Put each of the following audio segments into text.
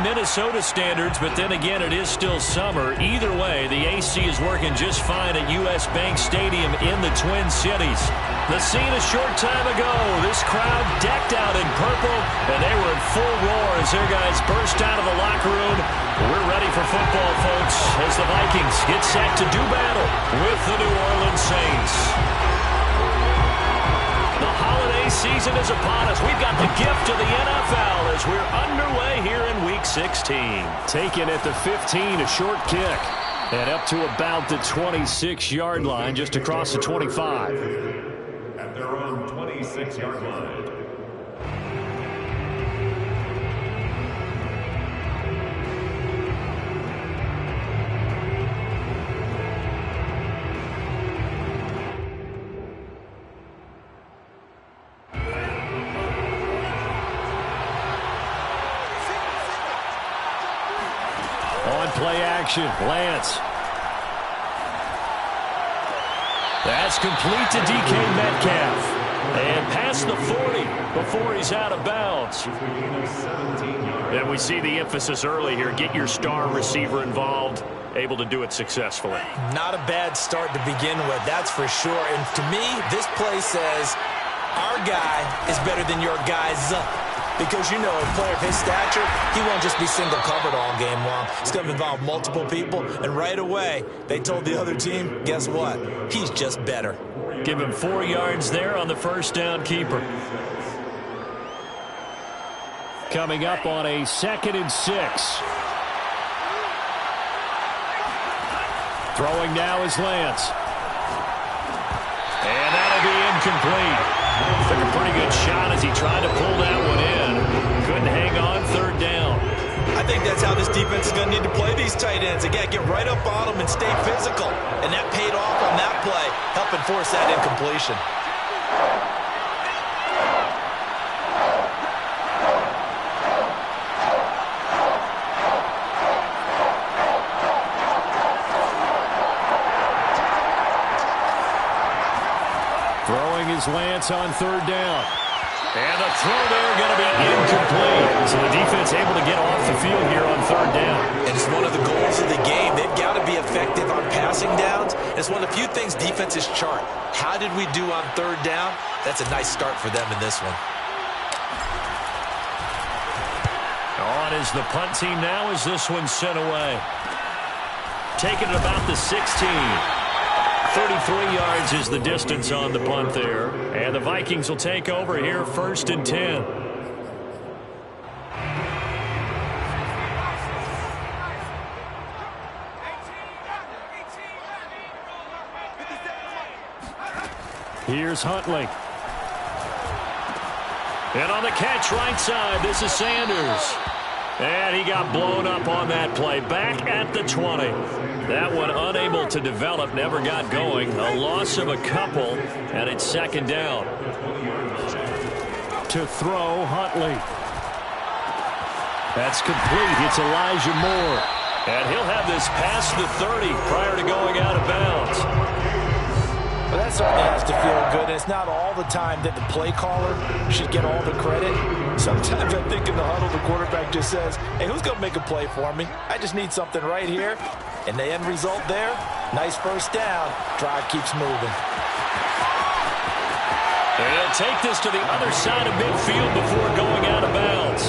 Minnesota standards, but then again, it is still summer. Either way, the AC is working just fine at U.S. Bank Stadium in the Twin Cities. The scene a short time ago, this crowd decked out in purple, and they were in full roar as their guys burst out of the locker room. We're ready for football, folks, as the Vikings get set to do battle with the New Orleans Saints. The holiday season is upon us. We've got the gift of the NFL as we're underway here in Week 16. Taken at the 15, a short kick. And up to about the 26-yard line, just across the 25. At their own 26-yard line. Play action, Lance. That's complete to DK Metcalf. And past the 40 before he's out of bounds. And we see the emphasis early here. Get your star receiver involved. Able to do it successfully. Not a bad start to begin with, that's for sure. And to me, this play says, our guy is better than your guy's. Because, you know, a player of his stature, he won't just be single covered all game long. It's going to involve multiple people. And right away, they told the other team, guess what? He's just better. Give him 4 yards there on the first down keeper. Coming up on a 2nd and 6. Throwing now is Lance. And that'll be incomplete. Took a pretty good shot as he tried to pull that one in. Couldn't hang on, 3rd down. I think that's how this defense is going to need to play these tight ends. Again, get right up on them and stay physical. And that paid off on that play, helping force that incompletion. Lance on 3rd down. And the throw there going to be incomplete. So the defense able to get off the field here on 3rd down. And it's one of the goals of the game. They've got to be effective on passing downs. It's one of the few things defenses chart. How did we do on 3rd down? That's a nice start for them in this one. On is the punt team now as this one's sent away. Taking it about the 16. 33 yards is the distance on the punt there. And the Vikings will take over here 1st and 10. Here's Huntley. And on the catch right side, this is Sanders. And he got blown up on that play. Back at the 20. That one unable to develop, never got going. A loss of a couple, and it's 2nd down. To throw, Huntley. That's complete. It's Elijah Moore. And he'll have this past the 30 prior to going out of bounds. Well, that certainly has to feel good. And it's not all the time that the play caller should get all the credit. Sometimes I think in the huddle, the quarterback just says, hey, who's going to make a play for me? I just need something right here. And the end result there, nice 1st down. Drive keeps moving. And he'll take this to the other side of midfield before going out of bounds.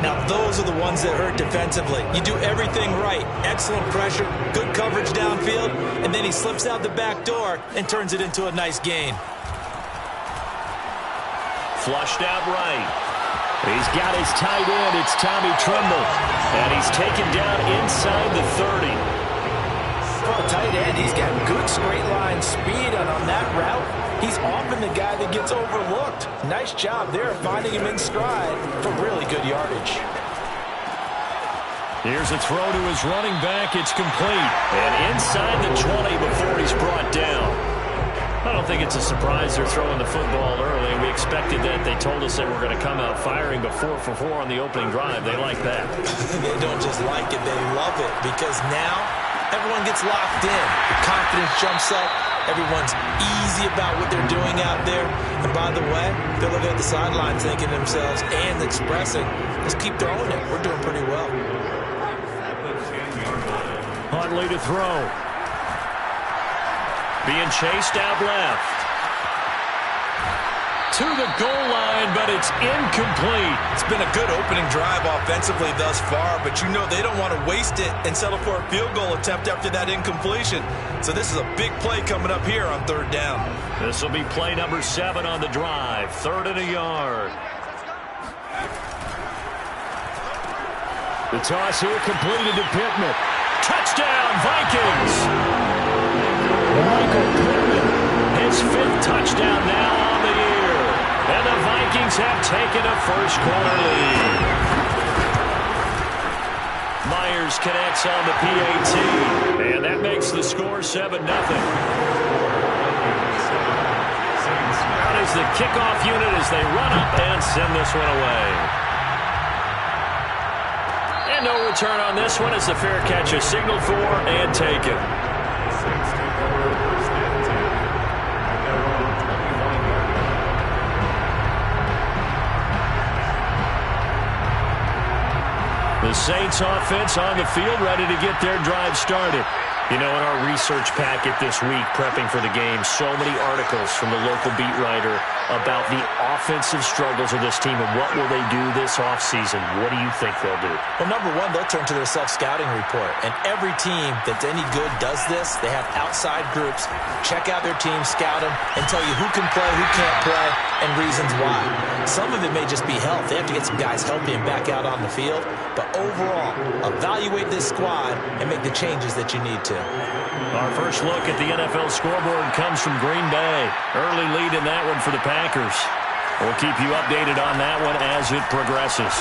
Now, those are the ones that hurt defensively. You do everything right. Excellent pressure, good coverage downfield, and then he slips out the back door and turns it into a nice gain. Flushed out right. He's got his tight end. It's Tommy Tremble. And he's taken down inside the 30. For a tight end, he's got good straight line speed, and on that route, he's often the guy that gets overlooked. Nice job there finding him in stride for really good yardage. Here's a throw to his running back. It's complete. And inside the 20 before he's brought down. I don't think it's a surprise they're throwing the football early. We expected that. They told us they were going to come out firing before 4 for 4 on the opening drive. They like that. They don't just like it. They love it because now everyone gets locked in. The confidence jumps up. Everyone's easy about what they're doing out there. And by the way, they're looking at the sidelines thinking to themselves and expressing, let's keep throwing it. We're doing pretty well. Huntley to throw. Being chased out left. To the goal line, but it's incomplete. It's been a good opening drive offensively thus far, but you know they don't want to waste it and settle for a field goal attempt after that incompletion. So this is a big play coming up here on third down. This will be play number 7 on the drive. 3rd and a yard. The toss here completed to Pittman. Touchdown, Vikings! Michael Pittman, his 5th touchdown now on the year. And the Vikings have taken a first-quarter lead. Myers connects on the PAT. And that makes the score 7-0. Out is the kickoff unit as they run up and send this one away. And no return on this one as the fair catch is signaled for and taken. The Saints offense on the field, ready to get their drive started. You know, in our research packet this week, prepping for the game, so many articles from the local beat writer about the offensive struggles of this team and what will they do this offseason. What do you think they'll do? Well, number one, they'll turn to their self-scouting report. And every team that's any good does this. They have outside groups, check out their team, scout them, and tell you who can play, who can't play, and reasons why. Some of it may just be health. They have to get some guys healthy and back out on the field. But overall, evaluate this squad and make the changes that you need to. Our first look at the NFL scoreboard comes from Green Bay. Early lead in that one for the Packers. We'll keep you updated on that one as it progresses.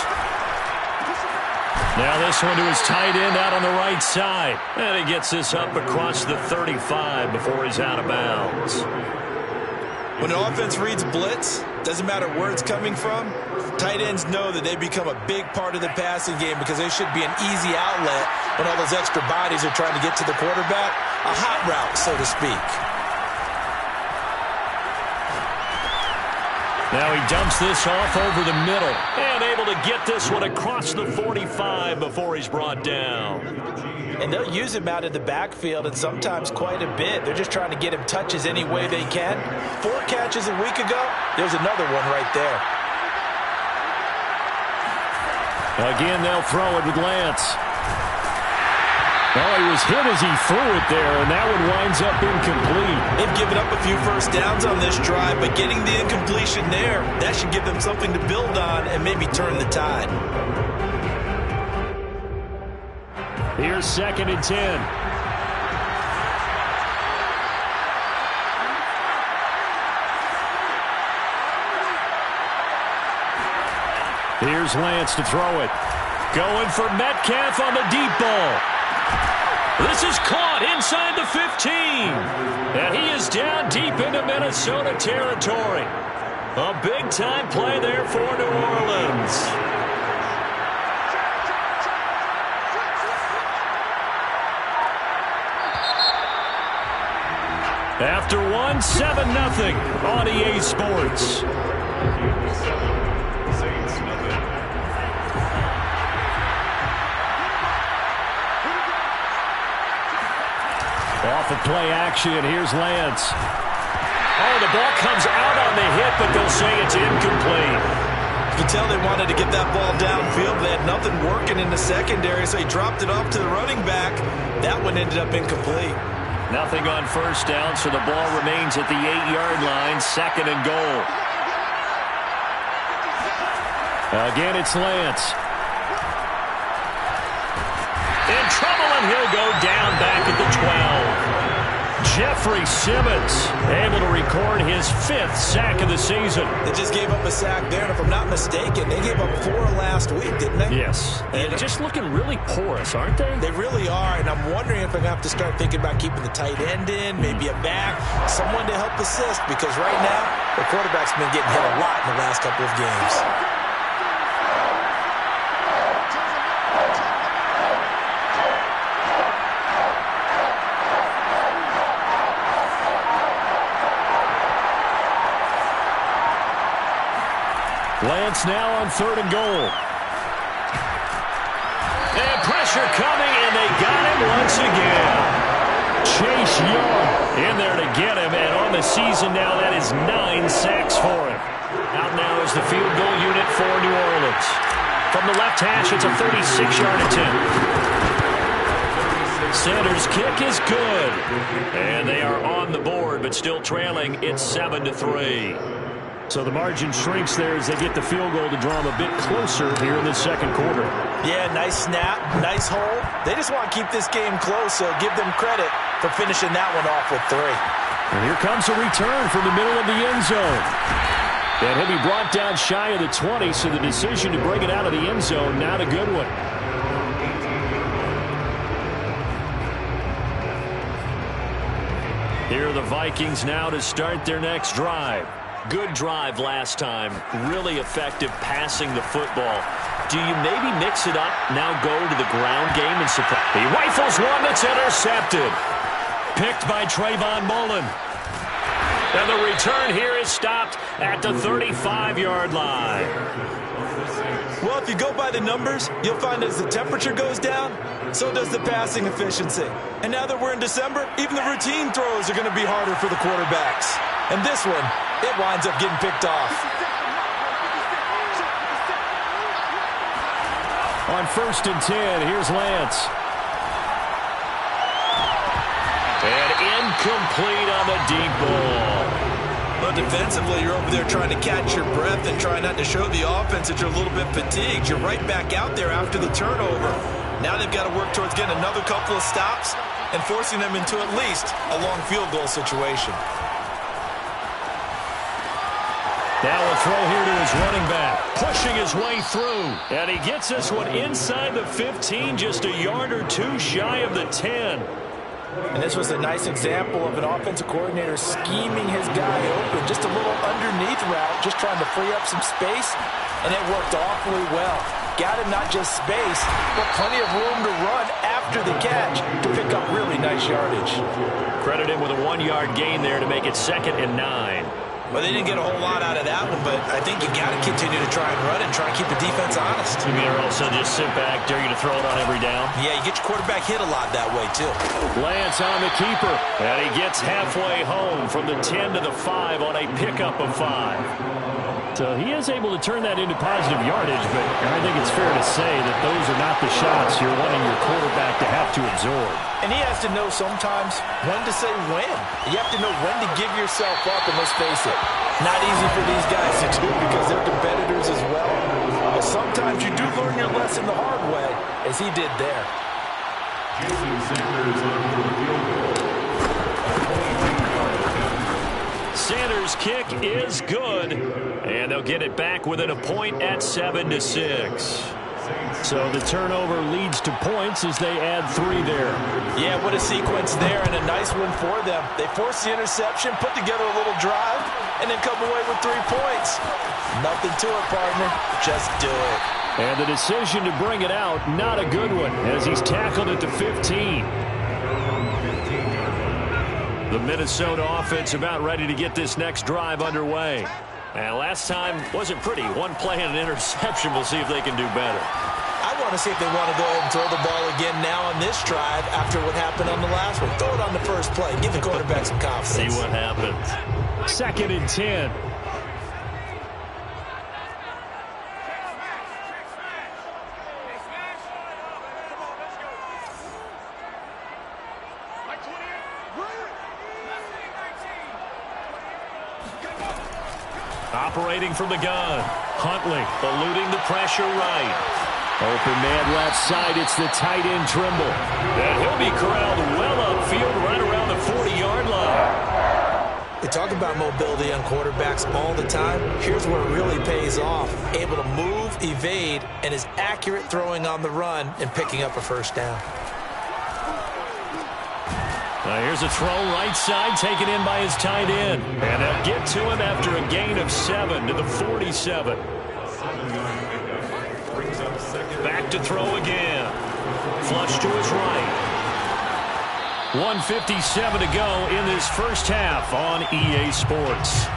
Now this one to his tight end out on the right side. And he gets this up across the 35 before he's out of bounds. When an offense reads blitz, doesn't matter where it's coming from, tight ends know that they become a big part of the passing game because they should be an easy outlet when all those extra bodies are trying to get to the quarterback. A hot route, so to speak. Now he dumps this off over the middle and able to get this one across the 45 before he's brought down. And they'll use him out in the backfield and sometimes quite a bit. They're just trying to get him touches any way they can. 4 catches a week ago, there's another one right there. Again, they'll throw it with Lance. Oh, he was hit as he threw it there, and that one winds up incomplete. They've given up a few first downs on this drive, but getting the incompletion there, that should give them something to build on and maybe turn the tide. Here's 2nd and 10. Here's Lance to throw it. Going for Metcalf on the deep ball. This is caught inside the 15. And he is down deep into Minnesota territory. A big-time play there for New Orleans. After one, 7-0 on EA Sports. Off of play action, here's Lance. Oh, the ball comes out on the hit, but they'll say it's incomplete. You can tell they wanted to get that ball downfield. They had nothing working in the secondary, so he dropped it off to the running back. That one ended up incomplete. Nothing on first down, so the ball remains at the 8-yard line, 2nd and goal. Again, it's Lance. In trouble, and he'll go down back at the 12. Jeffrey Simmons able to record his 5th sack of the season. They just gave up a sack there, and if I'm not mistaken, they gave up 4 last week, didn't they? Yes. And just looking really porous, aren't they? They really are, and I'm wondering if I'm going to have to start thinking about keeping the tight end in, maybe a back, someone to help assist, because right now, the quarterback's been getting hit a lot in the last couple of games. Lance now on 3rd and goal. And pressure coming, and they got him once again. Chase Young in there to get him, and on the season now, that is 9 sacks for him. Out now is the field goal unit for New Orleans. From the left hash, it's a 36-yard attempt. Sanders' kick is good. And they are on the board, but still trailing. It's 7-3. So the margin shrinks there as they get the field goal to draw them a bit closer here in the second quarter. Yeah, nice snap, nice hold. They just want to keep this game close, so give them credit for finishing that one off with 3. And here comes a return from the middle of the end zone. And he'll be brought down shy of the 20, so the decision to bring it out of the end zone, not a good one. Here are the Vikings now to start their next drive. Good drive last time. Really effective passing the football. Do you maybe mix it up, now go to the ground game and surprise? He rifles one that's intercepted. Picked by Trayvon Mullen. And the return here is stopped at the 35-yard line. Well, if you go by the numbers, you'll find as the temperature goes down, so does the passing efficiency. And now that we're in December, even the routine throws are going to be harder for the quarterbacks. And this one, it winds up getting picked off. On 1st and 10, here's Lance. And incomplete on the deep ball. Well, defensively, you're over there trying to catch your breath and try not to show the offense that you're a little bit fatigued. You're right back out there after the turnover. Now they've got to work towards getting another couple of stops and forcing them into at least a long field goal situation. Now a throw here to his running back, pushing his way through. And he gets this one inside the 15, just a yard or two shy of the 10. And this was a nice example of an offensive coordinator scheming his guy open. Just a little underneath route, just trying to free up some space, and it worked awfully well. Got him not just space, but plenty of room to run after the catch to pick up really nice yardage. Credit him with a 1-yard gain there to make it 2nd and 9. Well, they didn't get a whole lot out of that one, but I think you got to continue to try and run and try and keep the defense honest. You mean also just sit back, dare you to throw it on every down? Yeah, you get your quarterback hit a lot that way, too. Lance on the keeper, and he gets halfway home from the 10 to the 5 on a pickup of 5. So he is able to turn that into positive yardage, but I think it's fair to say that those are not the shots you're wanting your quarterback to have to absorb. And he has to know sometimes when to say when. You have to know when to give yourself up, and let's face it, not easy for these guys to do because they're competitors as well. But sometimes you do learn your lesson the hard way, as he did there. Sanders' kick is good, and they'll get it back within a point at 7-6. So the turnover leads to points as they add 3 there. Yeah, what a sequence there, and a nice one for them. They force the interception, put together a little drive, and then come away with 3 points. Nothing to it, partner. Just do it. And the decision to bring it out, not a good one, as he's tackled at the 15. The Minnesota offense about ready to get this next drive underway. And last time wasn't pretty. 1 play and an interception. We'll see if they can do better. I want to see if they want to go ahead and throw the ball again now on this drive after what happened on the last one. Throw it on the first play. Give the quarterback some confidence. See what happens. 2nd and 10. Operating from the gun. Huntley eluding the pressure right. Open man left side. It's the tight end Trimble. And he'll be corralled well upfield right around the 40-yard line. They talk about mobility on quarterbacks all the time. Here's where it really pays off. Able to move, evade, and is accurate throwing on the run and picking up a first down. Here's a throw right side taken in by his tight end. And they'll get to him after a gain of 7 to the 47. Back to throw again. Flush to his right. 1:57 to go in this first half on EA Sports.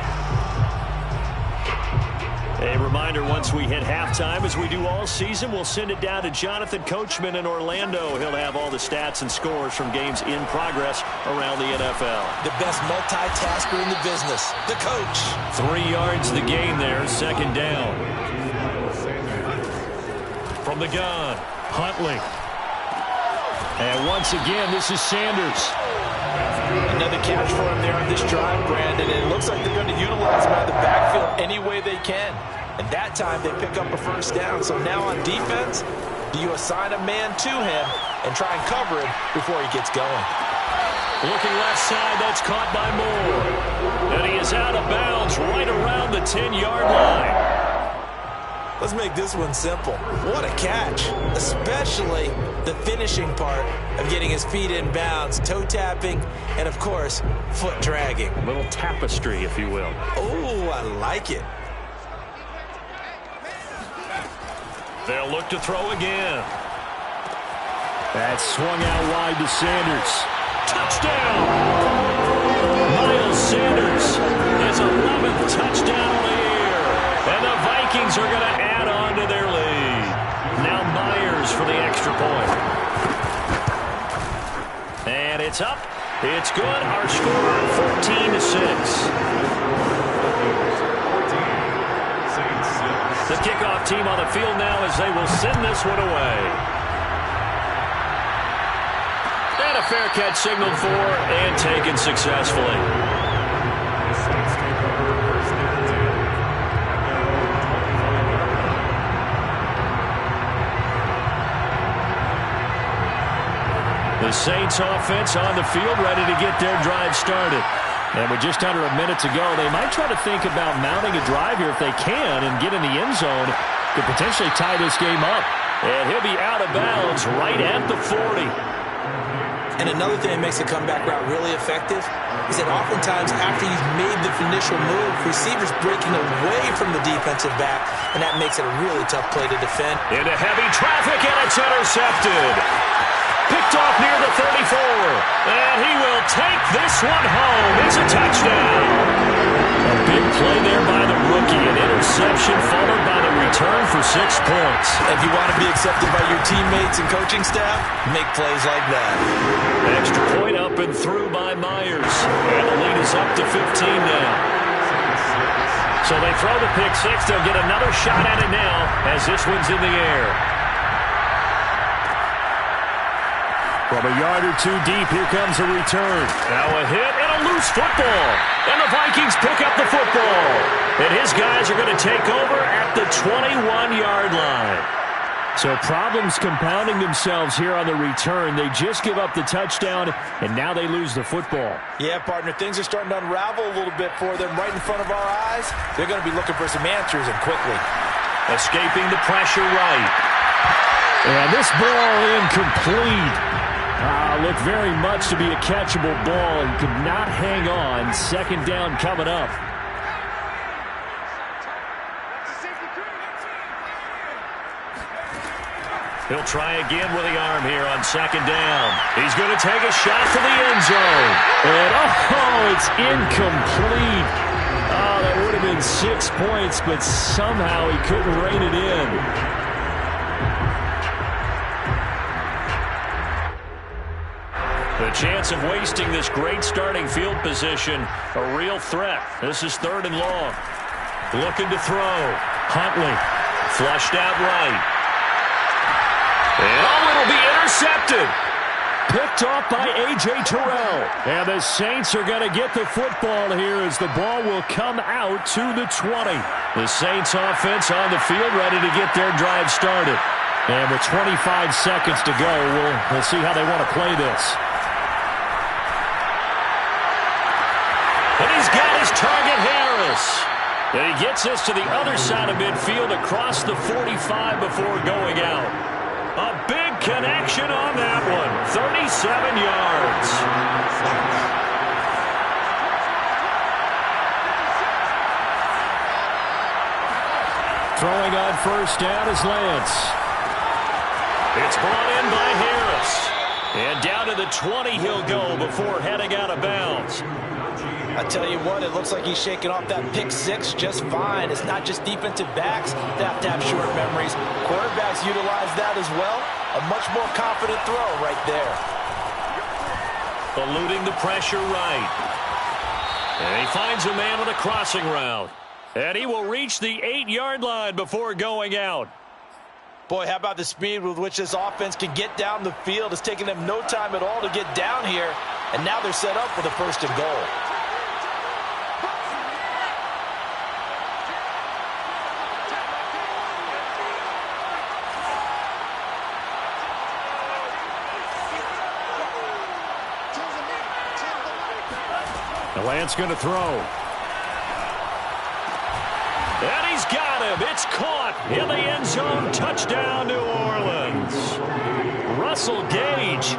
A reminder, once we hit halftime, as we do all season, we'll send it down to Jonathan Coachman in Orlando. He'll have all the stats and scores from games in progress around the NFL. The best multitasker in the business, the coach. 3 yards the gain there, second down. From the gun, Huntley. And once again, this is Sanders. Another catch for him there on this drive, Brandon, and it looks like they're going to utilize him out of the backfield any way they can. And that time they pick up a first down. So now on defense, do you assign a man to him and try and cover him before he gets going? Looking left side, that's caught by Moore. And he is out of bounds right around the 10-yard line. Let's make this one simple. What a catch, especially the finishing part of getting his feet in bounds, toe tapping, and of course, foot dragging. A little tapestry, if you will. Oh, I like it. They'll look to throw again. That swung out wide to Sanders. Touchdown! Miles Sanders, his 11th touchdown on the year. And the Vikings are going to add on to their lead. Now Myers for the extra point. And it's up. It's good. Our score, 14-6. The kickoff team on the field now as they will send this one away. And a fair catch signaled for and taken successfully. The Saints offense on the field, ready to get their drive started. And with just under a minute to go, they might try to think about mounting a drive here if they can and get in the end zone to potentially tie this game up. And he'll be out of bounds right at the 40. And another thing that makes the comeback route really effective is that oftentimes after you've made the initial move, receivers breaking away from the defensive back, and that makes it a really tough play to defend. Into heavy traffic, and it's intercepted. Picked off near the 34. And he will take this one home. It's a touchdown. A big play there by the rookie. An interception followed by the return for 6 points. If you want to be accepted by your teammates and coaching staff, make plays like that. Extra point up and through by Myers. And the lead is up to 15 now. So they throw the pick six. They'll get another shot at it now as this one's in the air. From a yard or two deep, here comes a return. Now a hit and a loose football. And the Vikings pick up the football. And his guys are going to take over at the 21-yard line. So problems compounding themselves here on the return. They just give up the touchdown, and now they lose the football. Yeah, partner, things are starting to unravel a little bit for them right in front of our eyes. They're going to be looking for some answers, and quickly. Escaping the pressure right. And this ball incomplete. Looked very much to be a catchable ball and could not hang on. Second down coming up. He'll try again with the arm here on second down. He's going to take a shot to the end zone. And, it's incomplete. That would have been 6 points, but somehow he couldn't rein it in. The chance of wasting this great starting field position, a real threat. This is third and long. Looking to throw. Huntley flushed out right. And it'll be intercepted. Picked off by A.J. Terrell. And the Saints are going to get the football here as the ball will come out to the 20. The Saints offense on the field ready to get their drive started. And with 25 seconds to go, we'll see how they want to play this. And he's got his target, Harris. And he gets us to the other side of midfield across the 45 before going out. A big connection on that one. 37 yards. Throwing on first down is Lance. It's brought in by Harris. And down to the 20 he'll go before heading out of bounds. I tell you what, it looks like he's shaking off that pick six just fine. It's not just defensive backs that have to have short memories. Quarterbacks utilize that as well. A much more confident throw right there. Eluding the pressure right. And he finds a man on a crossing route. And he will reach the 8-yard line before going out. Boy, how about the speed with which this offense can get down the field? It's taking them no time at all to get down here. And now they're set up with a 1st and goal. Lance going to throw. And he's got him. It's caught in the end zone. Touchdown, New Orleans. Russell Gage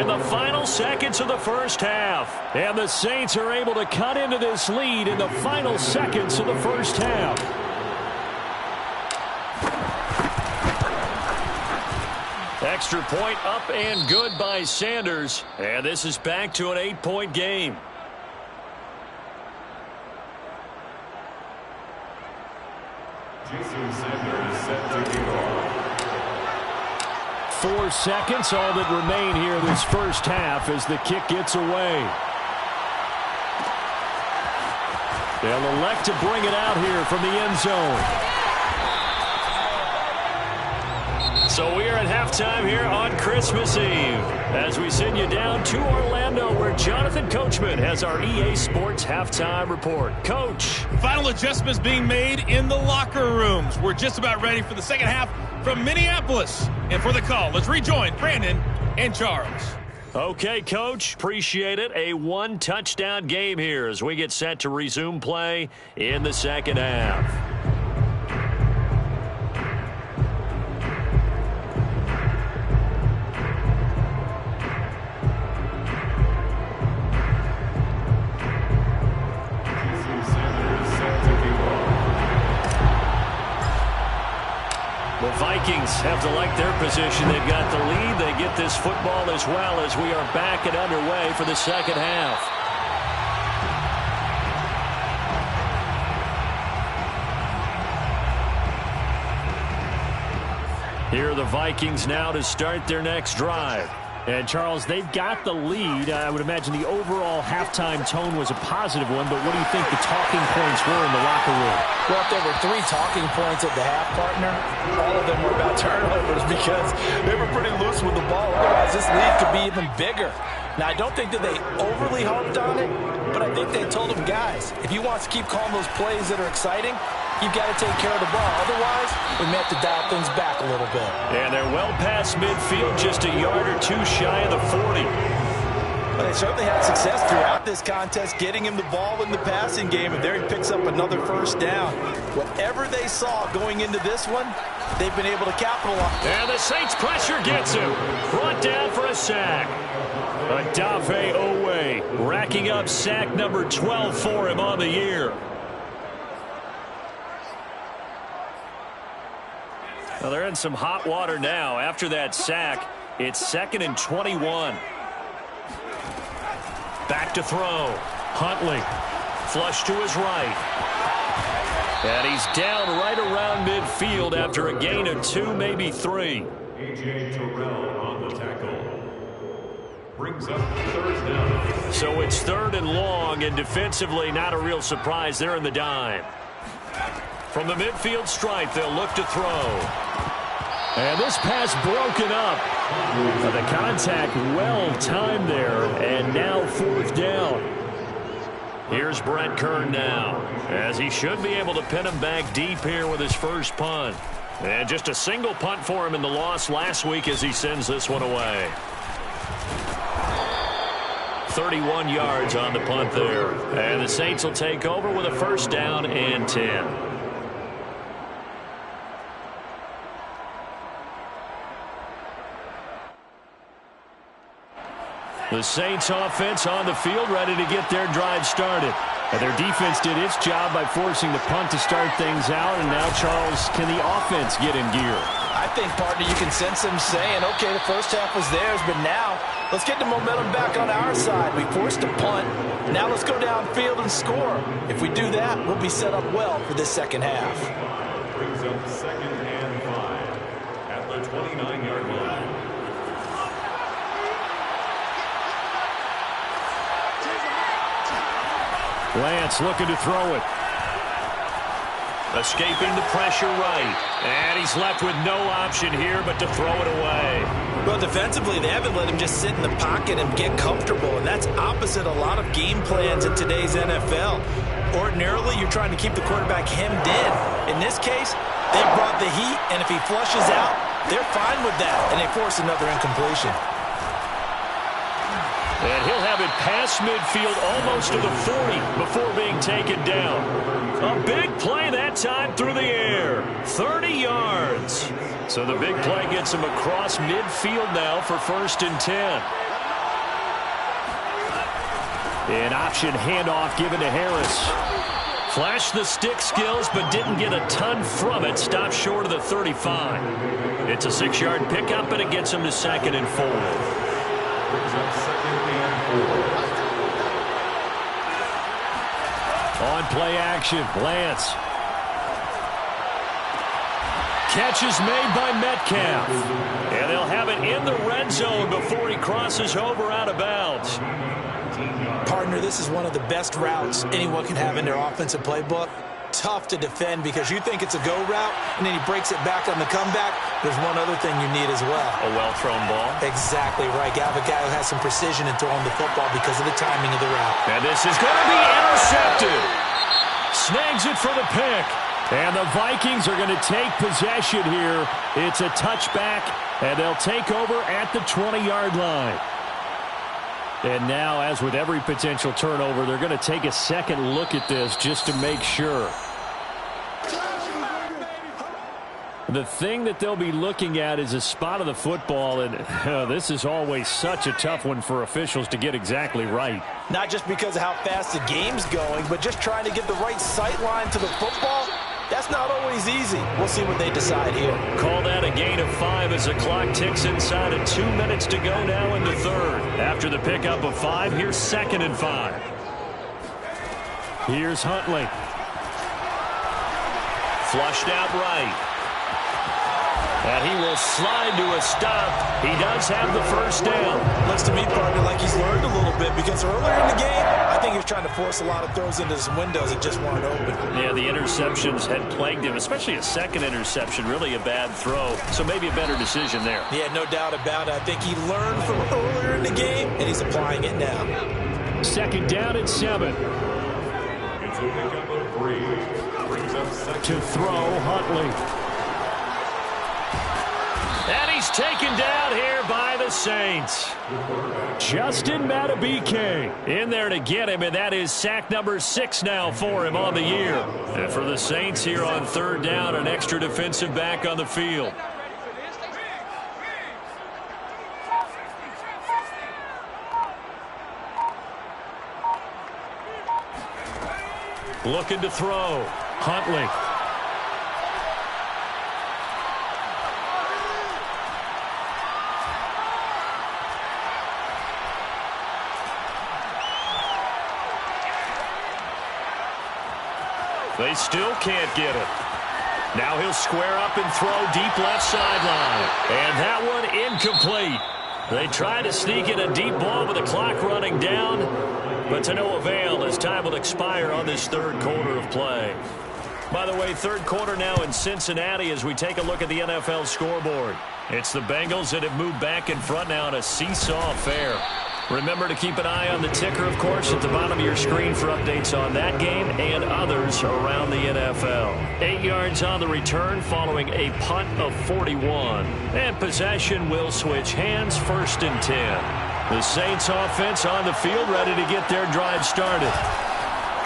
in the final seconds of the first half. And the Saints are able to cut into this lead in the final seconds of the first half. Extra point up and good by Sanders. And this is back to an 8-point game. Jason Sanders set to kick off. 4 seconds, all that remain here this first half as the kick gets away. They'll elect to bring it out here from the end zone. So we are at halftime here on Christmas Eve as we send you down to Orlando where Jonathan Coachman has our EA Sports halftime report. Coach. Final adjustments being made in the locker rooms. We're just about ready for the second half from Minneapolis. And for the call, let's rejoin Brandon and Charles. Okay, Coach. Appreciate it. A 1-touchdown game here as we get set to resume play in the second half. The Vikings have to like their position. They've got the lead. They get this football as well as we are back and underway for the second half. Here are the Vikings now to start their next drive. And, Charles, they've got the lead. I would imagine the overall halftime tone was a positive one, but what do you think the talking points were in the locker room? Well, if there were 3 talking points at the half, partner, all of them were about turnovers because they were pretty loose with the ball. Otherwise, this lead could be even bigger. Now, I don't think that they overly harped on it, but I think they told them, guys, if you want to keep calling those plays that are exciting, you've got to take care of the ball. Otherwise, we may have to dial things back a little bit. And they're well past midfield, just a yard or 2 shy of the 40. But they certainly had success throughout this contest, getting him the ball in the passing game, and there he picks up another first down. Whatever they saw going into this one, they've been able to capitalize. And the Saints pressure gets him. Brought down for a sack. Odafe Owe racking up sack number 12 for him on the year. Well, they're in some hot water now. After that sack, it's 2nd and 21. Back to throw. Huntley. Flush to his right. And he's down right around midfield after a gain of 2, maybe 3. A.J. Terrell on the tackle. Brings up 3rd down. So it's 3rd and long, and defensively not a real surprise. They're in the dime. From the midfield stripe, they'll look to throw. And this pass broken up. The contact well timed there, and now 4th down. Here's Brett Kern now, as he should be able to pin him back deep here with his first punt. And just a single punt for him in the loss last week as he sends this one away. 31 yards on the punt there. And the Saints will take over with a 1st down and 10. The Saints offense on the field ready to get their drive started. And their defense did its job by forcing the punt to start things out. And now, Charles, can the offense get in gear? I think, partner, you can sense them saying, okay, the first half was theirs, but now let's get the momentum back on our side. We forced a punt. Now let's go downfield and score. If we do that, we'll be set up well for this second half. Brings up 2nd and 5 at the 29-yard line. Lance looking to throw it. Escaping the pressure right. And he's left with no option here but to throw it away. Well, defensively, they haven't let him just sit in the pocket and get comfortable, and that's opposite a lot of game plans in today's NFL. Ordinarily, you're trying to keep the quarterback hemmed in. In this case, they brought the heat, and if he flushes out, they're fine with that, and they force another incompletion. And he'll have it past midfield almost to the 40 before being taken down. A big play that time through the air. 30 yards. So the big play gets him across midfield now for 1st and 10. An option handoff given to Harris. Flashed the stick skills but didn't get a ton from it. Stopped short of the 35. It's a 6-yard pickup and it gets him to 2nd and 4. Brings up 2nd and 4. On play action, Lance. Catch is made by Metcalf. And they'll have it in the red zone before he crosses over out of bounds. Partner, this is one of the best routes anyone can have in their offensive playbook. Tough to defend because you think it's a go route, and then he breaks it back on the comeback. There's one other thing you need as well. A well-thrown ball. Exactly right. You have a guy who has some precision in throwing the football because of the timing of the route. And this is going to be intercepted. Snags it for the pick. And the Vikings are going to take possession here. It's a touchback, and they'll take over at the 20-yard line. And now, as with every potential turnover, they're going to take a second look at this just to make sure. The thing that they'll be looking at is a spot of the football, and this is always such a tough one for officials to get exactly right. Not just because of how fast the game's going, but just trying to get the right sight line to the football. That's not always easy. We'll see what they decide here. Call that a gain of 5 as the clock ticks inside of 2 minutes to go now in the third. After the pickup of 5, here's 2nd and 5. Here's Huntley. Flushed out right. And he will slide to a stop. He does have the first down. Looks to me, partner, like he's learned a little bit because earlier in the game, I think he was trying to force a lot of throws into some windows that just weren't open. Yeah, the interceptions had plagued him, especially a second interception, really a bad throw. So maybe a better decision there. Yeah, no doubt about it. I think he learned from earlier in the game, and he's applying it now. 2nd down and 7. It's a pickup of 3. Brings up 2nd. To throw, Huntley. And he's taken down here by the Saints. Justin Madubuike in there to get him, and that is sack number 6 now for him on the year. And for the Saints here on 3rd down, an extra defensive back on the field. Looking to throw. Huntley. They still can't get it. Now he'll square up and throw deep left sideline. And that one incomplete. They try to sneak in a deep ball with the clock running down, but to no avail as time will expire on this 3rd quarter of play. By the way, 3rd quarter now in Cincinnati as we take a look at the NFL scoreboard. It's the Bengals that have moved back in front now in a seesaw affair. Remember to keep an eye on the ticker, of course, at the bottom of your screen for updates on that game and others around the NFL. 8 yards on the return following a punt of 41. And possession will switch hands, 1st and 10. The Saints offense on the field ready to get their drive started.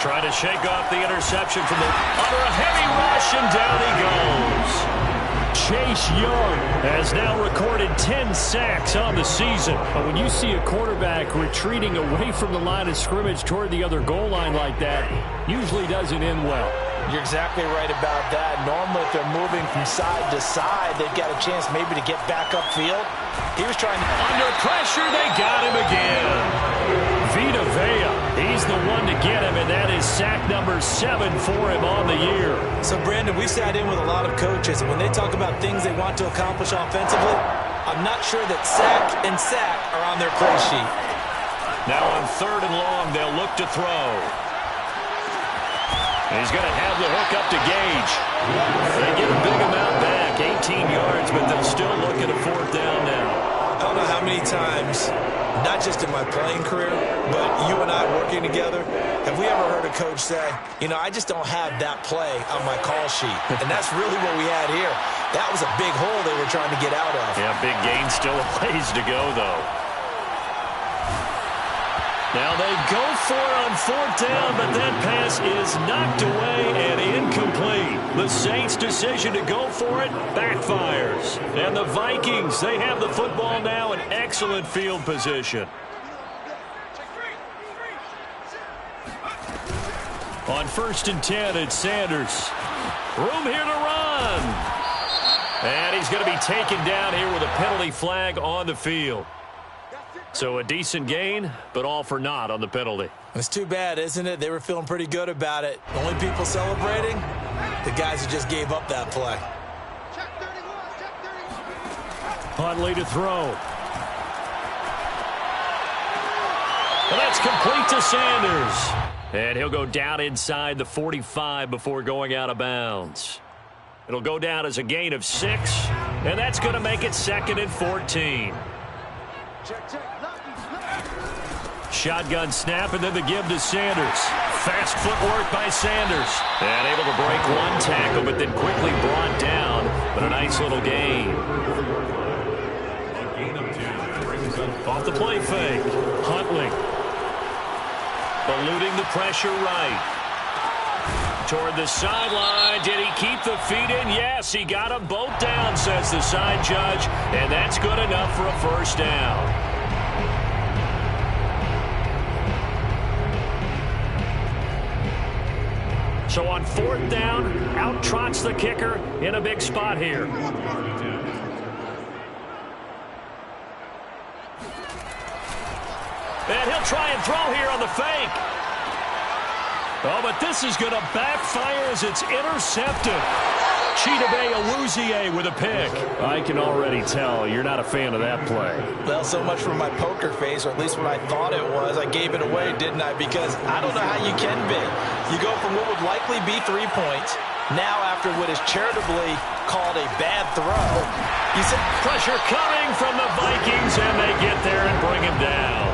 Trying to shake off the interception from under a heavy rush, and down he goes. Chase Young has now recorded 10 sacks on the season. But when you see a quarterback retreating away from the line of scrimmage toward the other goal line like that, usually doesn't end well. You're exactly right about that. Normally, if they're moving from side to side, they've got a chance maybe to get back upfield. He was trying to... Under pressure, they got him again. Vita Vea, he's the one to get him, and that is sack number 7 for him on the year. So, Brandon, we sat in with a lot of coaches, and when they talk about things they want to accomplish offensively, I'm not sure that sack and sack are on their play sheet. Now on 3rd and long, they'll look to throw. He's going to have the hook up to Gage. They get a big amount back, 18 yards, but they'll still look at a 4th down now. I don't know how many times, not just in my playing career, but you and I working together, have we ever heard a coach say, you know, I just don't have that play on my call sheet. And that's really what we had here. That was a big hole they were trying to get out of. Yeah, big gain, still a ways to go, though. Now they go for it on 4th down, but that pass is knocked away and incomplete. The Saints' decision to go for it backfires. And the Vikings, they have the football now in excellent field position. On 1st and 10, it's Sanders. Room here to run. And he's going to be taken down here with a penalty flag on the field. So a decent gain, but all for naught on the penalty. It's too bad, isn't it? They were feeling pretty good about it. The only people celebrating, the guys who just gave up that play. Huntley to throw. And that's complete to Sanders. And he'll go down inside the 45 before going out of bounds. It'll go down as a gain of 6, and that's going to make it 2nd and 14. Shotgun snap, and then the give to Sanders. Fast footwork by Sanders. And able to break one tackle, but then quickly brought down. But a nice little gain. Off the play fake. Huntley. Eluding the pressure right. Toward the sideline. Did he keep the feet in? Yes, he got them both down, says the side judge. And that's good enough for a 1st down. So on 4th down, out trots the kicker in a big spot here. And he'll try and throw here on the fake. Oh, but this is going to backfire as it's intercepted. Chidobe Awuzie with a pick. I can already tell you're not a fan of that play. Well, so much for my poker face, or at least what I thought it was. I gave it away, didn't I? Because I don't know how you can be. You go from what would likely be 3 points, now after what is charitably called a bad throw. You said pressure coming from the Vikings, and they get there and bring him down.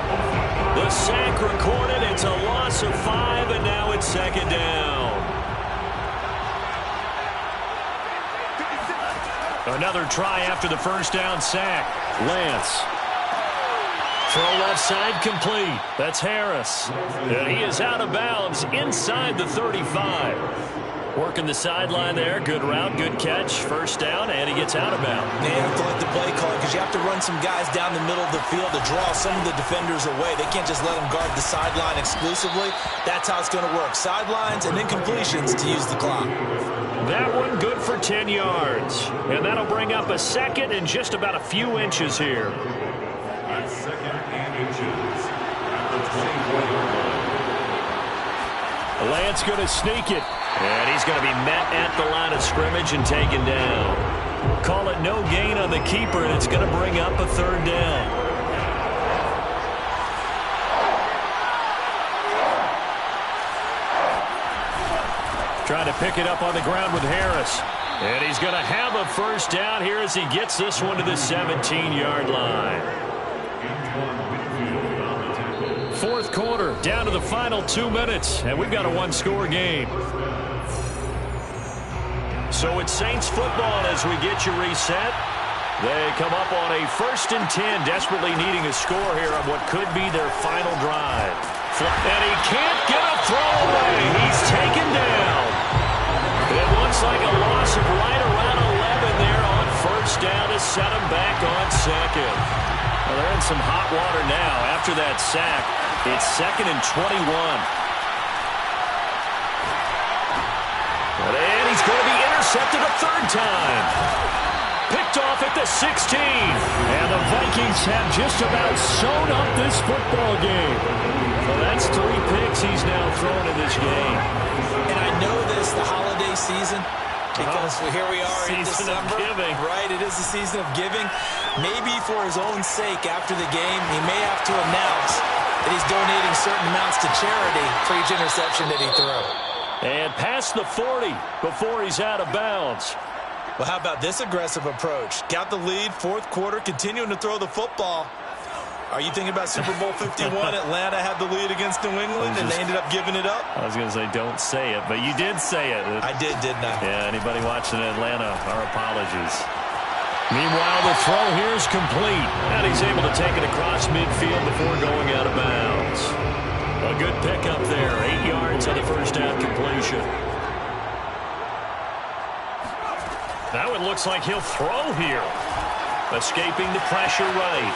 The sack recorded. It's a loss of 5, and now it's 2nd down. Another try after the 1st down sack. Lance. Throw left side complete. That's Harris. And he is out of bounds inside the 35. Working the sideline there. Good route, good catch. 1st down, and he gets out of bounds. They have to let the play call because you have to run some guys down the middle of the field to draw some of the defenders away. They can't just let them guard the sideline exclusively. That's how it's going to work. Sidelines and then completions to use the clock. That one good for 10 yards. And that'll bring up a 2nd and just about a few inches here. 2nd and inches. At the 24-yard line. Lance going to sneak it. And he's going to be met at the line of scrimmage and taken down. Call it no gain on the keeper, and it's going to bring up a 3rd down. Trying to pick it up on the ground with Harris. And he's going to have a 1st down here as he gets this one to the 17-yard line. 4th quarter, down to the final 2 minutes, and we've got a 1-score game. So it's Saints football as we get you reset. They come up on a 1st and 10, desperately needing a score here on what could be their final drive. And he can't get a throw away. He's taken down. It looks like a loss of right around 11 there on 1st down to set him back on 2nd. Well, they're in some hot water now after that sack. It's 2nd and 21. going to be intercepted a third time. Picked off at the 16. And the Vikings have just about sewn up this football game. So that's 3 picks he's now thrown in this game. And I know this, the holiday season, because here we are in Season of December. giving. Right, it is the season of giving. Maybe for his own sake after the game, he may have to announce that he's donating certain amounts to charity for each interception that he threw. And past the 40 before he's out of bounds. Well, how about this aggressive approach? Got the lead, fourth quarter, continuing to throw the football. Are you thinking about Super Bowl 51? Atlanta had the lead against New England, and they ended up giving it up? I was going to say don't say it, but you did say it. I did, didn't I? Yeah, anybody watching Atlanta, our apologies. Meanwhile, the throw here is complete, and he's able to take it across midfield before going out of bounds. A good pickup there, 8 yards on the first down completion. Now it looks like he'll throw here. Escaping the pressure right.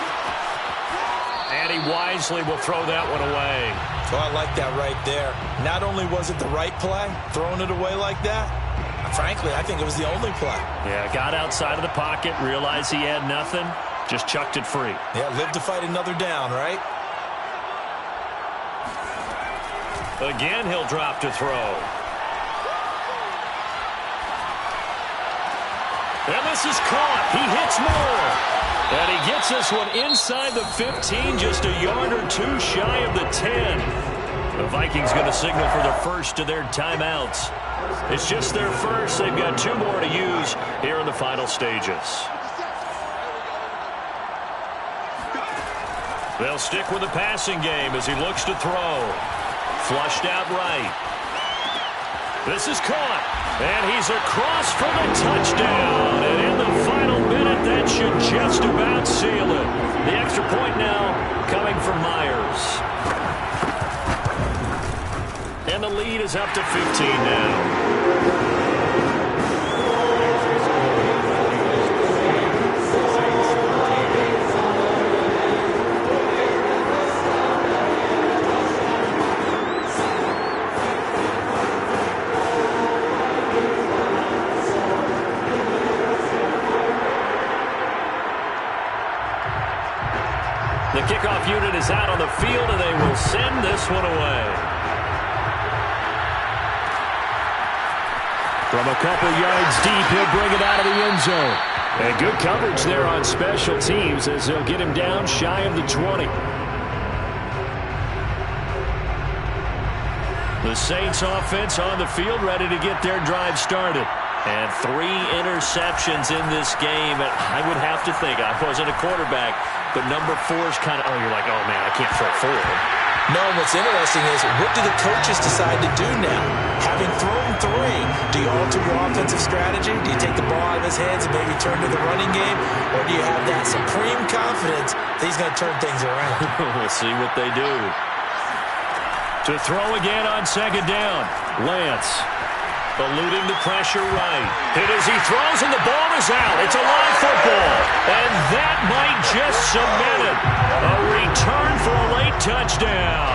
And he wisely will throw that one away. Oh, I like that right there. Not only was it the right play, throwing it away like that, frankly, I think it was the only play. Yeah, got outside of the pocket, realized he had nothing, just chucked it free. Yeah, live to fight another down, right? Again, he'll drop to throw. And this is caught. He hits more. And he gets this one inside the 15, just a yard or two shy of the 10. The Vikings going to signal for the first of their timeouts. It's just their first. They've got 2 more to use here in the final stages. They'll stick with the passing game as he looks to throw. Flushed out right. This is caught. And he's across for the touchdown. And in the final minute, that should just about seal it. The extra point now coming from Myers. And the lead is up to 15 now. The kickoff unit is out on the field, and they will send this one away. From a couple yards deep, he'll bring it out of the end zone. And good coverage there on special teams as they'll get him down shy of the 20. The Saints offense on the field ready to get their drive started. And 3 interceptions in this game. I would have to think, I wasn't a quarterback, but number 4 is kind of, you're like, oh man, I can't throw 4. No, what's interesting is, what do the coaches decide to do now? Having thrown 3, do you alter your offensive strategy? Do you take the ball out of his hands and maybe turn to the running game? Or do you have that supreme confidence that he's going to turn things around? We'll see what they do. To throw again on second down, Lance. Eluding the pressure right. And as he throws and the ball is out, it's a live football. And that might just cement it. A return for a late touchdown.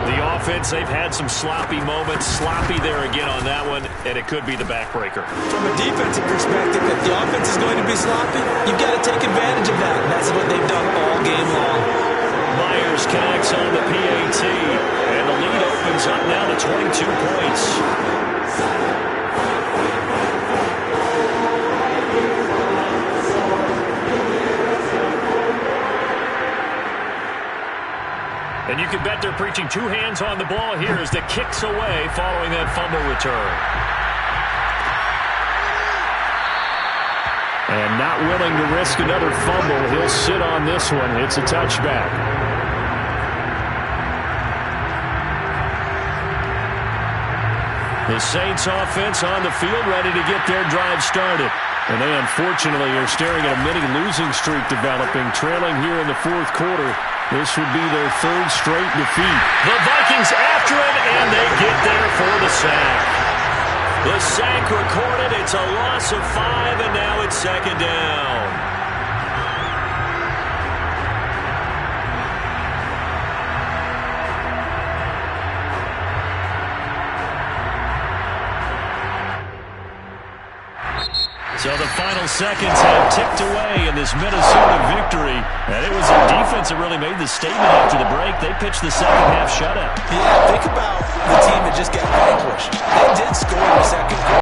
The offense, they've had some sloppy moments. Sloppy there again on that one, and it could be the backbreaker. From a defensive perspective, if the offense is going to be sloppy, you've got to take advantage of that. And that's what they've done all game long. Myers connects on the PAT, and the lead opens up now to 22 points. And you can bet they're preaching 2 hands on the ball here as the kick's away following that fumble return. And not willing to risk another fumble, he'll sit on this one. It's a touchback. The Saints offense on the field ready to get their drive started. And they unfortunately are staring at a mini-losing streak developing, trailing here in the fourth quarter. This would be their 3rd straight defeat. The Vikings after it, and they get there for the sack. The sack recorded. It's a loss of 5, and now it's second down. So the final seconds have ticked away in this Minnesota victory. And it was their defense that really made the statement after the break. They pitched the second half shutout. Yeah, think about the team that just got vanquished.